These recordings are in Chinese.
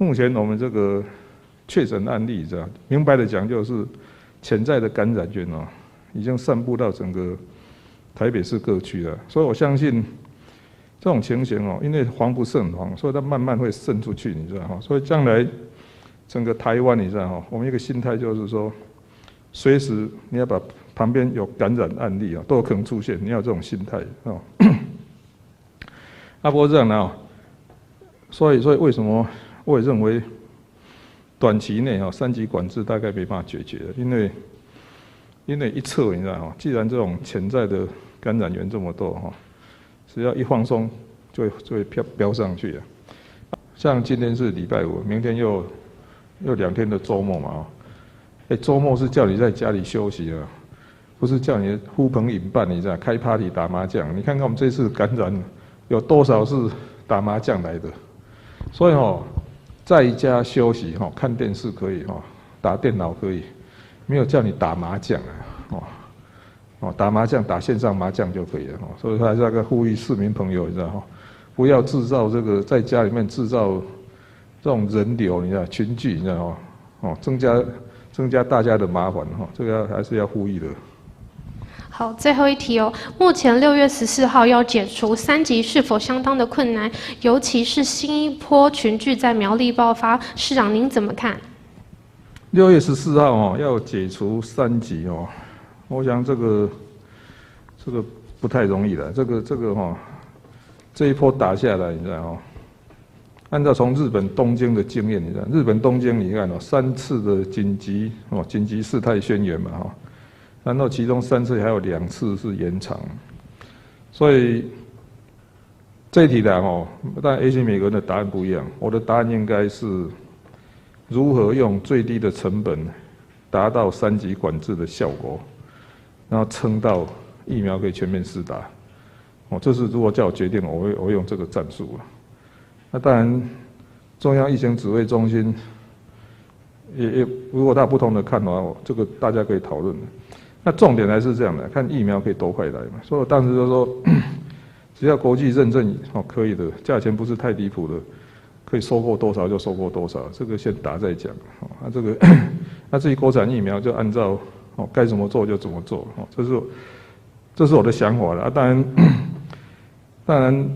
目前我们这个确诊案例，这样明白的讲，就是潜在的感染源哦，已经散布到整个台北市各区了。所以我相信这种情形哦，因为防不胜防，所以它慢慢会渗出去，你知道哈。所以将来整个台湾，你知道哈，我们一个心态就是说，随时你要把旁边有感染案例啊，都有可能出现，你要有这种心态哦。不过这样呢，所以为什么我也认为短期内3级管制大概没办法解决的，因为一测你知道哈，既然这种潜在的感染源这么多哈，只要一放松就会飙上去了。像今天是礼拜五，明天又2天的周末嘛周末是叫你在家里休息啊，不是叫你呼朋引伴，你知道开 party 打麻将。你看看我们这次感染有多少是打麻将来的，所以在家休息看电视可以打电脑可以，没有叫你打麻将打麻将打线上麻将就可以了所以还是那个呼吁市民朋友，你知道不要制造这个在家里面制造这种人流，你知道群聚，你知道增加大家的麻烦这个还是要呼吁的。好，最后一题哦。目前6月14号要解除3级是否相当的困难？尤其是新一波群聚在苗栗爆发，市长您怎么看？6月14号要解除3级我想这个不太容易了。这一波打下来，你知道按照从日本东京的经验，你知道日本东京你看3次的紧急事态宣言嘛然后其中3次还有2次是延长，所以这一题的当然 AC 每个人的答案不一样。我的答案应该是如何用最低的成本达到3级管制的效果，然后撑到疫苗可以全面施打。这是如果叫我决定，我会用这个战术了。那当然，中央疫情指挥中心也如果他有不同的看法，这个大家可以讨论。那重点还是这样的，看疫苗可以多快来嘛。所以我当时就说，只要国际认证可以的，价钱不是太离谱的，可以收购多少就收购多少，这个先打再讲。那至于国产疫苗就按照该怎么做就怎么做，这是我的想法了。当然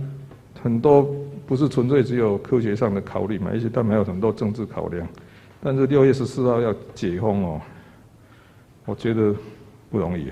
很多不是纯粹只有科学上的考虑嘛，而且他们还有很多政治考量。但是6月14号要解封我觉得不容易。